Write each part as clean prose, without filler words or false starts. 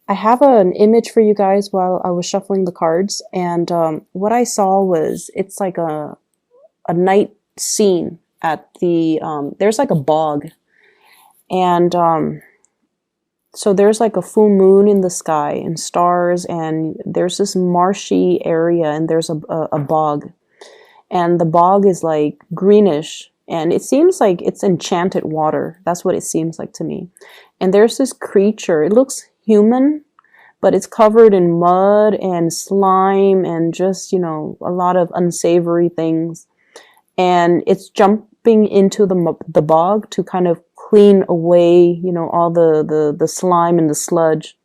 I have an image for you guys while I was shuffling the cards, and what I saw was it's like a night scene at the there's like a bog, and so there's like a full moon in the sky and stars, and there's this marshy area, and there's a bog, and the bog is like greenish, and it seems like it's enchanted water. That's what it seems like to me. And there's this creature. It looks human, but it's covered in mud and slime and just, a lot of unsavory things. And it's jumping into the bog to kind of clean away, all the slime and the sludge.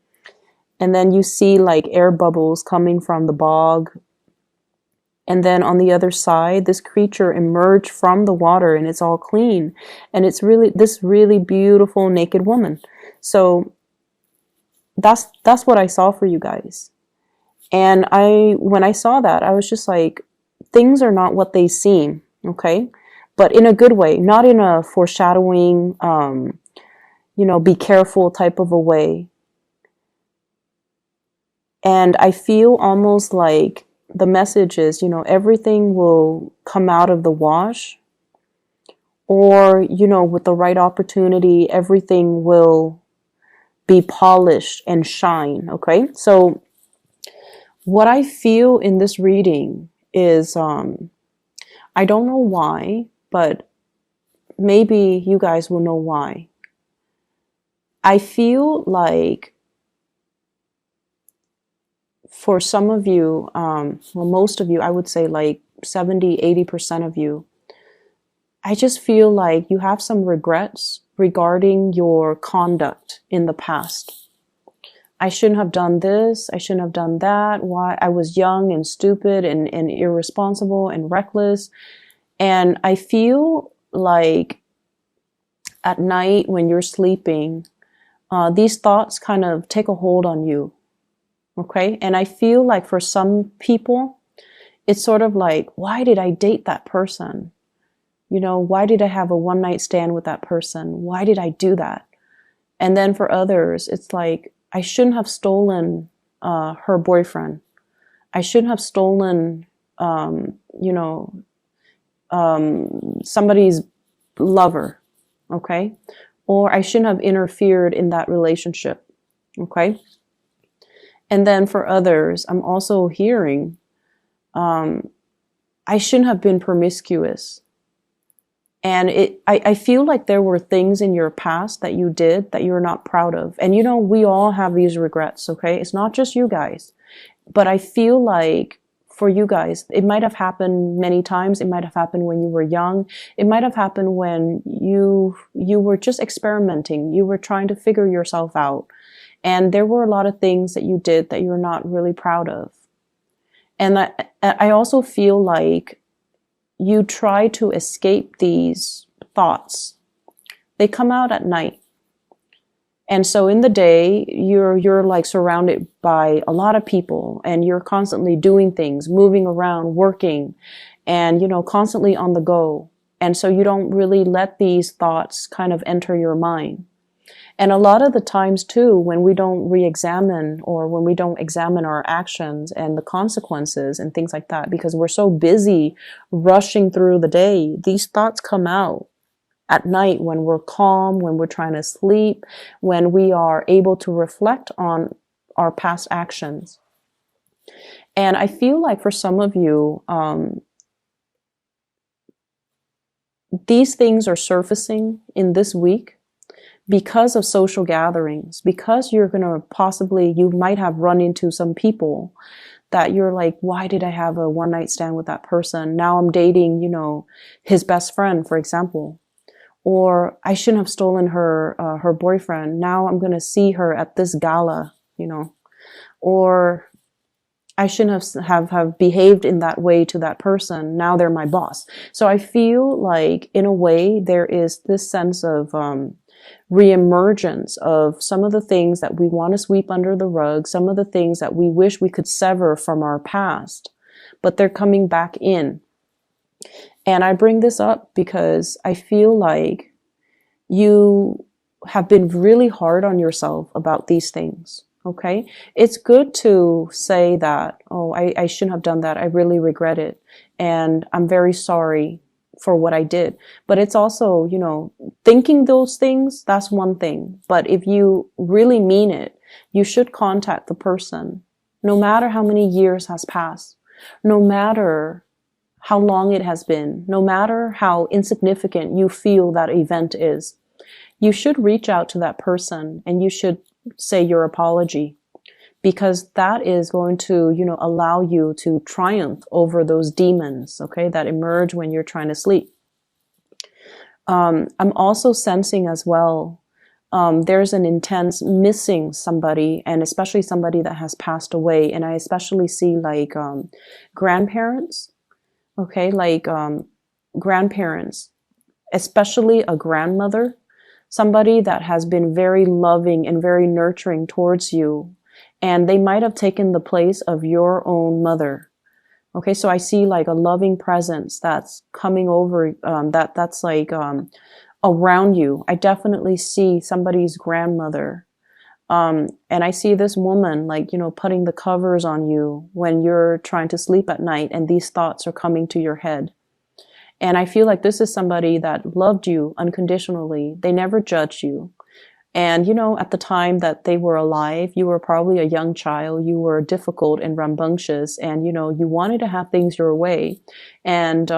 And then you see like air bubbles coming from the bog. And then on the other side, this creature emerged from the water, and it's all clean. And it's really this really beautiful naked woman. So that's what I saw for you guys. And when I saw that, I was just like, things are not what they seem, okay? But in a good way, not in a foreshadowing, be careful type of a way. And I feel almost like the message is, everything will come out of the wash, or, with the right opportunity, everything will be polished and shine. Okay. So what I feel in this reading is, I don't know why, but maybe you guys will know why. I feel like for some of you, most of you, I would say like 70–80% of you, I just feel like you have some regrets regarding your conduct in the past. I shouldn't have done this. I shouldn't have done that. Why? I was young and stupid and irresponsible and reckless. And I feel like at night when you're sleeping, these thoughts kind of take a hold on you. Okay. And I feel like for some people, it's sort of like, why did I date that person? Why did I have a one night stand with that person? Why did I do that? And then for others, it's like, I shouldn't have stolen her boyfriend. I shouldn't have stolen, somebody's lover. Okay. Or I shouldn't have interfered in that relationship. Okay. And then for others, I'm also hearing, I shouldn't have been promiscuous. And I feel like there were things in your past that you did that you're not proud of. And we all have these regrets, okay? It's not just you guys. But I feel like for you guys, it might have happened many times. It might have happened when you were young. It might have happened when you were just experimenting. You were trying to figure yourself out. And there were a lot of things that you did that you're not really proud of. And I also feel like you try to escape these thoughts. They come out at night. And so in the day, you're like surrounded by a lot of people, and you're constantly doing things, moving around, working, and, constantly on the go. And so you don't really let these thoughts kind of enter your mind. And a lot of the times too, when we don't re-examine, or when we don't examine our actions and the consequences and things like that, because we're so busy rushing through the day, these thoughts come out at night when we're calm, when we're trying to sleep, when we are able to reflect on our past actions. And I feel like for some of you, these things are surfacing in this week because of social gatherings, because you're going to you might have run into some people that you're like, why did I have a one night stand with that person? Now I'm dating, his best friend, for example. Or I shouldn't have stolen her boyfriend. Now I'm going to see her at this gala, or I shouldn't have behaved in that way to that person. Now they're my boss. So I feel like in a way there is this sense of, reemergence of some of the things that we want to sweep under the rug, some of the things that we wish we could sever from our past, but they're coming back in. And I bring this up because I feel like you have been really hard on yourself about these things. Okay. It's good to say that, oh, I shouldn't have done that. I really regret it. And I'm very sorry for what I did. But it's also, thinking those things, that's one thing. But if you really mean it, you should contact the person, no matter how many years has passed, no matter how long it has been, no matter how insignificant you feel that event is. You should reach out to that person and you should say your apology, because that is going to, allow you to triumph over those demons, okay, that emerge when you're trying to sleep. I'm also sensing as well, there's an intense missing somebody, and especially somebody that has passed away. And I especially see like grandparents, okay, like grandparents, especially a grandmother, somebody that has been very loving and very nurturing towards you. And they might have taken the place of your own mother. Okay, so I see like a loving presence that's coming over, that's like around you. I definitely see somebody's grandmother. And I see this woman like, putting the covers on you when you're trying to sleep at night and these thoughts are coming to your head. And I feel like this is somebody that loved you unconditionally. They never judged you. And, at the time that they were alive, you were probably a young child. You were difficult and rambunctious, and, you wanted to have things your way. And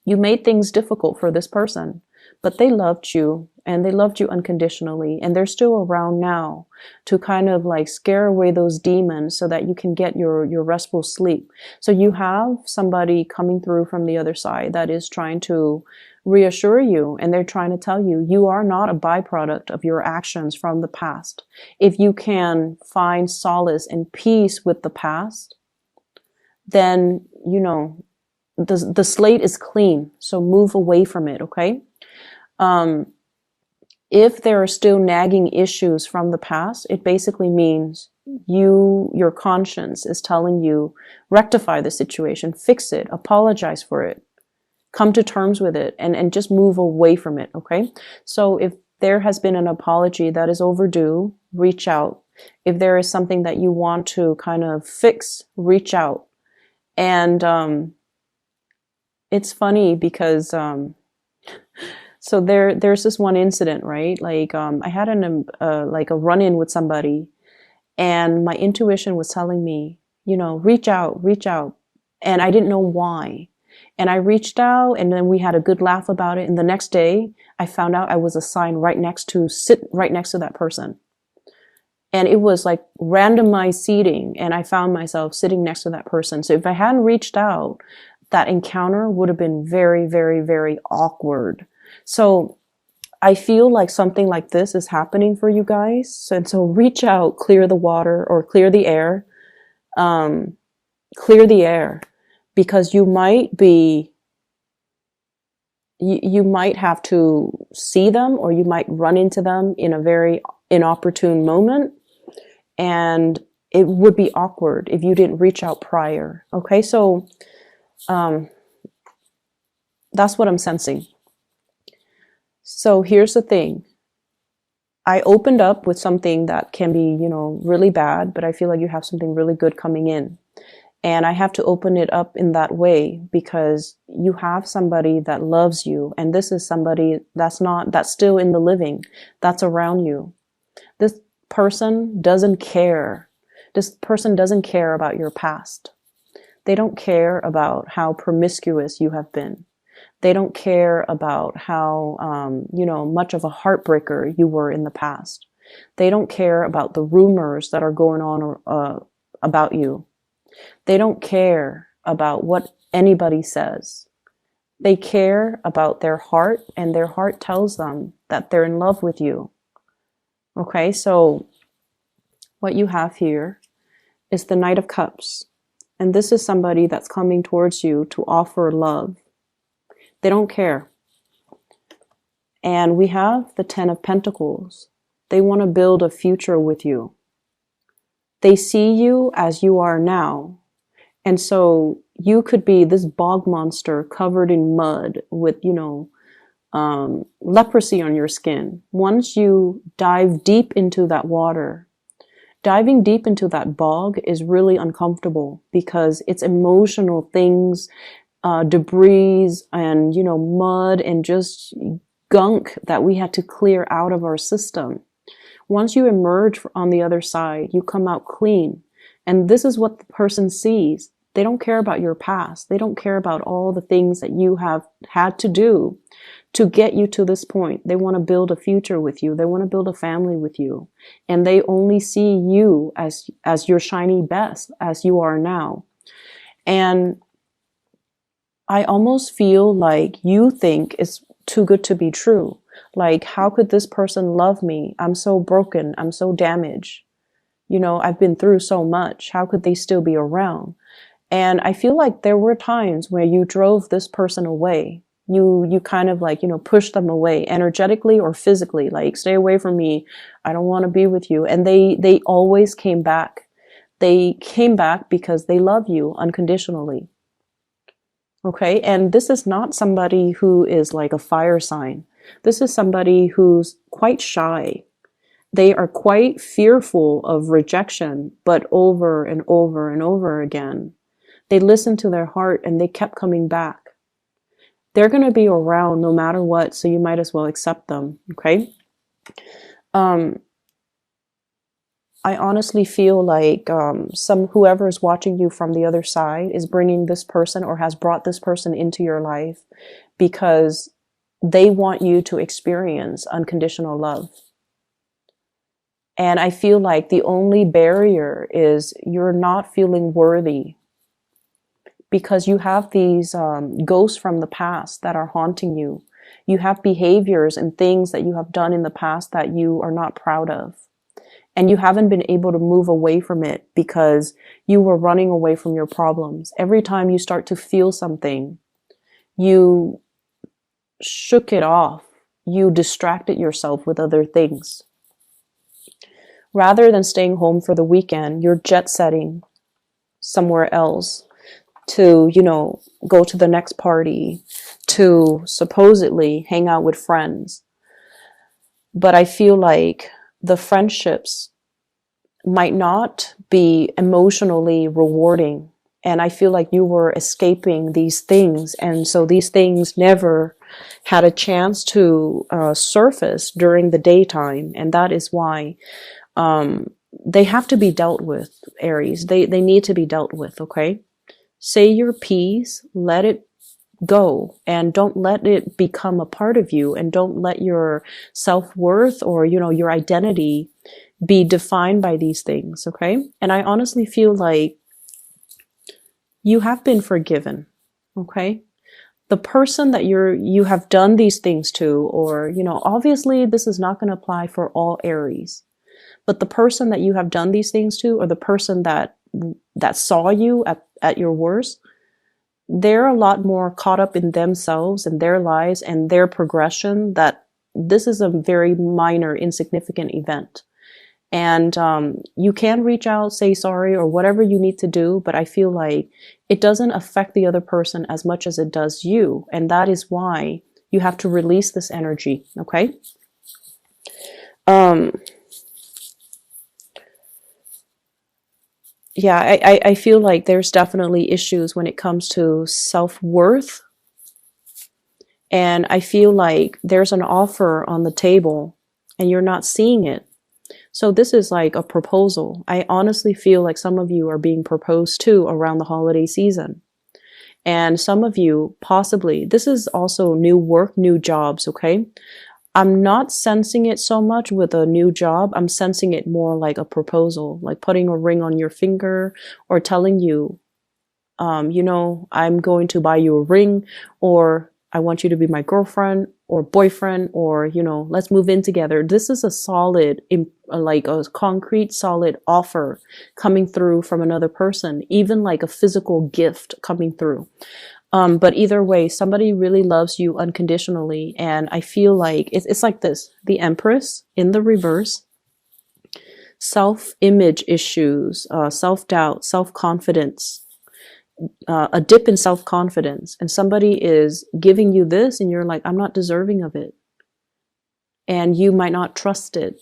you made things difficult for this person. But they loved you, and they loved you unconditionally. And they're still around now to kind of like scare away those demons so that you can get your restful sleep. So you have somebody coming through from the other side that is trying to reassure you, and they're trying to tell you, you are not a byproduct of your actions from the past. If you can find solace and peace with the past, then, the slate is clean. So move away from it, okay? If there are still nagging issues from the past, it basically means your conscience is telling you, rectify the situation, fix it, apologize for it, come to terms with it, and just move away from it, okay? So if there has been an apology that is overdue, reach out. If there is something that you want to kind of fix, reach out. And it's funny because so there's this one incident, right? Like I had like a run-in with somebody, and my intuition was telling me, reach out, and I didn't know why. And I reached out, and then we had a good laugh about it. And the next day, I found out I was assigned sit right next to that person. And it was like randomized seating, and I found myself sitting next to that person. So if I hadn't reached out, that encounter would have been very, very, very awkward. So I feel like something like this is happening for you guys. And so reach out, clear the water or clear the air. Clear the air, because you might have to see them, or you might run into them in a very inopportune moment. And it would be awkward if you didn't reach out prior. Okay, so that's what I'm sensing. So here's the thing. I opened up with something that can be, really bad, but I feel like you have something really good coming in. And I have to open it up in that way because you have somebody that loves you. And this is somebody that's still in the living, that's around you. This person doesn't care. This person doesn't care about your past. They don't care about how promiscuous you have been. They don't care about how, much of a heartbreaker you were in the past. They don't care about the rumors that are going on about you. They don't care about what anybody says. They care about their heart, and their heart tells them that they're in love with you. Okay, so what you have here is the Knight of Cups. And this is somebody that's coming towards you to offer love. They don't care. And we have the Ten of Pentacles. They want to build a future with you. They see you as you are now. And so you could be this bog monster covered in mud with, leprosy on your skin. Once you dive deep into that water Diving deep into that bog is really uncomfortable because it's emotional things, debris and, mud and just gunk that we had to clear out of our system. Once you emerge on the other side, you come out clean. And this is what the person sees. They don't care about your past. They don't care about all the things that you have had to do to get you to this point. They want to build a future with you. They want to build a family with you. And they only see you as your shiny best, as you are now. And I almost feel like you think it's too good to be true. Like, how could this person love me? I'm so broken. I'm so damaged. I've been through so much. How could they still be around? And I feel like there were times where you drove this person away. You kind of like, pushed them away energetically or physically, like, stay away from me. I don't want to be with you. And they always came back. They came back because they love you unconditionally. Okay. And this is not somebody who is like a fire sign. This is somebody who's quite shy. They are quite fearful of rejection, but over and over and over again. They listened to their heart and they kept coming back. They're going to be around no matter what, so you might as well accept them, okay? I honestly feel like whoever is watching you from the other side is bringing this person or has brought this person into your life because they want you to experience unconditional love. And I feel like the only barrier is you're not feeling worthy because you have these ghosts from the past that are haunting you. You have behaviors and things that you have done in the past that you are not proud of. And you haven't been able to move away from it because you were running away from your problems. Every time you start to feel something, you shook it off. You distracted yourself with other things. Rather than staying home for the weekend, you're jet setting somewhere else to, go to the next party, to supposedly hang out with friends. But I feel like the friendships might not be emotionally rewarding. And I feel like you were escaping these things. And so these things never had a chance to surface during the daytime. And that is why they have to be dealt with, Aries. They need to be dealt with, okay? Say your piece, let it go, and don't let it become a part of you, and don't let your self-worth or, your identity be defined by these things, okay? And I honestly feel like you have been forgiven, okay? The person that you have done these things to, or, obviously this is not going to apply for all Aries, but the person that you have done these things to, or the person that saw you at your worst, they're a lot more caught up in themselves and their lives and their progression that this is a very minor, insignificant event. And you can reach out, say sorry, or whatever you need to do, but I feel like it doesn't affect the other person as much as it does you. And that is why you have to release this energy, okay? Yeah, I feel like there's definitely issues when it comes to self-worth. And I feel like there's an offer on the table and you're not seeing it. So this is like a proposal. I honestly feel like some of you are being proposed to around the holiday season. And some of you possibly, this is also new work, new jobs, okay? I'm not sensing it so much with a new job. I'm sensing it more like a proposal, like putting a ring on your finger or telling you, I'm going to buy you a ring, or I want you to be my girlfriend or boyfriend, or, let's move in together. This is a solid, like a concrete, solid offer coming through from another person, even like a physical gift coming through. But either way, somebody really loves you unconditionally. And I feel like it's like this, the Empress in the reverse, self-image issues, self-doubt, self-confidence, a dip in self-confidence. And somebody is giving you this and you're like, I'm not deserving of it. And you might not trust it.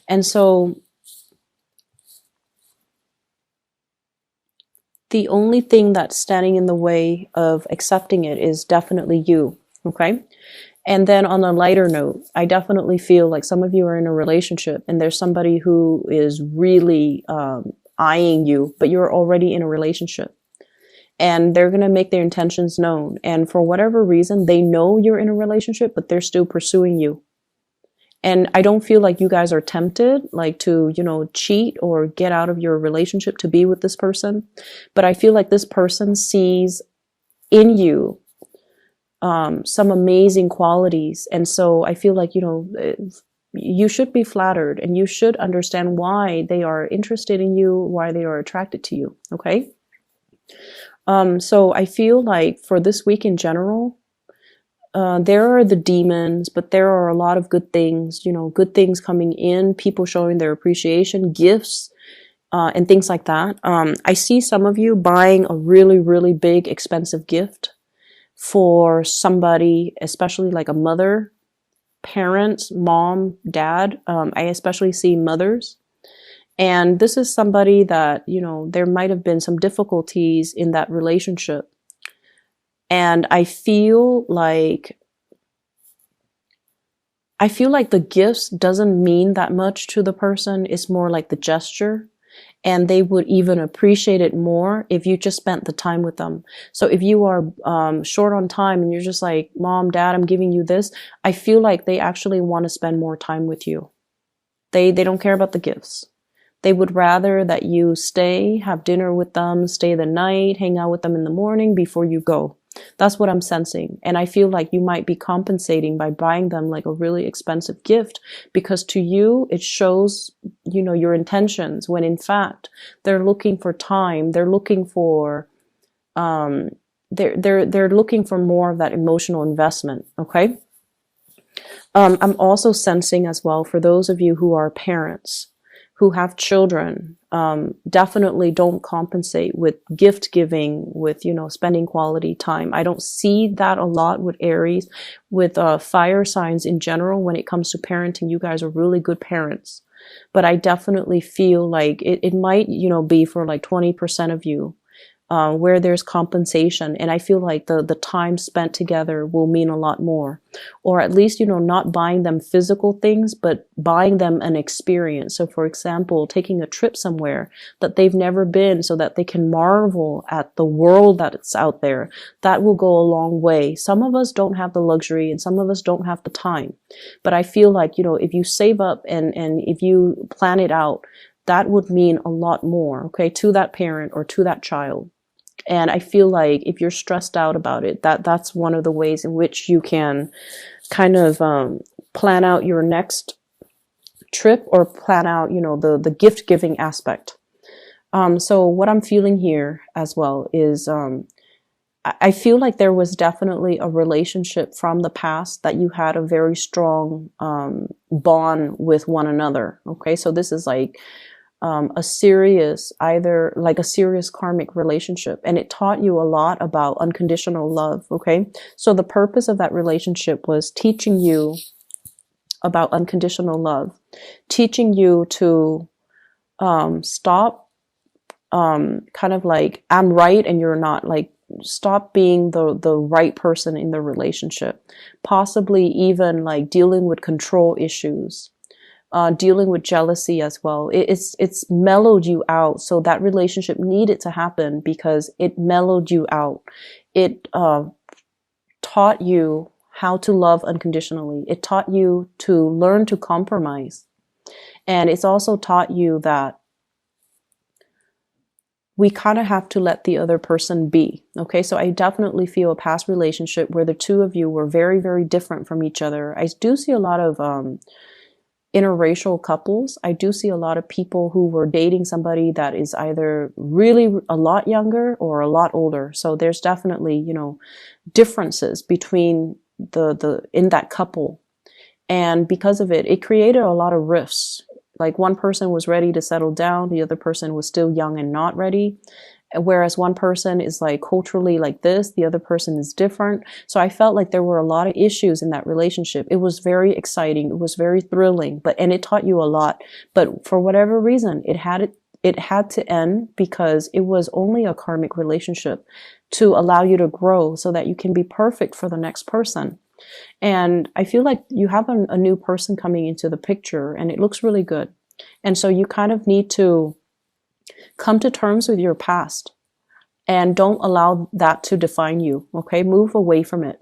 And so The only thing that's standing in the way of accepting it is definitely you. Okay. And then on a lighter note, I definitely feel like some of you are in a relationship and there's somebody who is really eyeing you, but you're already in a relationship. And they're going to make their intentions known. And for whatever reason, they know you're in a relationship, but they're still pursuing you. And I don't feel like you guys are tempted, like to, cheat or get out of your relationship to be with this person. But I feel like this person sees in you some amazing qualities. And so I feel like, you should be flattered and you should understand why they are interested in you, why they are attracted to you. Okay. So I feel like for this week in general, there are the demons, but there are a lot of good things, good things coming in, people showing their appreciation, gifts, and things like that. I see some of you buying a really, really big, expensive gift for somebody, especially like a mother, parents, mom, dad. I especially see mothers. And this is somebody that, there might have been some difficulties in that relationship. And I feel like the gifts doesn't mean that much to the person. It's more like the gesture. And they would even appreciate it more if you just spent the time with them. So if you are short on time and you're just like, Mom, Dad, I'm giving you this, I feel like they actually want to spend more time with you. They don't care about the gifts. They would rather that you stay, have dinner with them, stay the night, hang out with them in the morning before you go. That's what I'm sensing. And I feel like you might be compensating by buying them like a really expensive gift because to you, it shows, your intentions when in fact they're looking for time. They're looking for, they're looking for more of that emotional investment. Okay. I'm also sensing as well for those of you who are parents, who have children, definitely don't compensate with gift giving, with, spending quality time. I don't see that a lot with Aries, with fire signs in general. When it comes to parenting, you guys are really good parents. But I definitely feel like it might, be for like 20% of you. Where there's compensation. And I feel like the time spent together will mean a lot more. Or at least, not buying them physical things, but buying them an experience. So for example, taking a trip somewhere that they've never been so that they can marvel at the world that's out there. That will go a long way. Some of us don't have the luxury and some of us don't have the time. But I feel like, if you save up and if you plan it out, that would mean a lot more, okay, to that parent or to that child. And I feel like if you're stressed out about it, that's one of the ways in which you can kind of plan out your next trip or plan out, the gift giving aspect. So what I'm feeling here as well is I feel like there was definitely a relationship from the past that you had a very strong bond with one another. Okay, so this is like a serious karmic relationship. And it taught you a lot about unconditional love. Okay. So the purpose of that relationship was teaching you about unconditional love, teaching you to, stop, kind of like, I'm right and you're not, like, stop being the right person in the relationship, possibly even like dealing with control issues. Dealing with jealousy as well. It's mellowed you out. So that relationship needed to happen because it mellowed you out. It taught you how to love unconditionally. It taught you to learn to compromise. And it's also taught you that we kind of have to let the other person be. Okay, so I definitely feel a past relationship where the two of you were very, very different from each other. I do see a lot of interracial couples. I do see a lot of people who were dating somebody that is either really a lot younger or a lot older. So there's definitely, differences between in that couple. And because of it, it created a lot of rifts. Like one person was ready to settle down. The other person was still young and not ready. Whereas one person is like culturally like this, the other person is different. So I felt like there were a lot of issues in that relationship. It was very exciting. It was very thrilling, and it taught you a lot. But for whatever reason, it It had to end because it was only a karmic relationship to allow you to grow so that you can be perfect for the next person. And I feel like you have a new person coming into the picture, and it looks really good. And so you kind of need to come to terms with your past and don't allow that to define you. Okay, move away from it.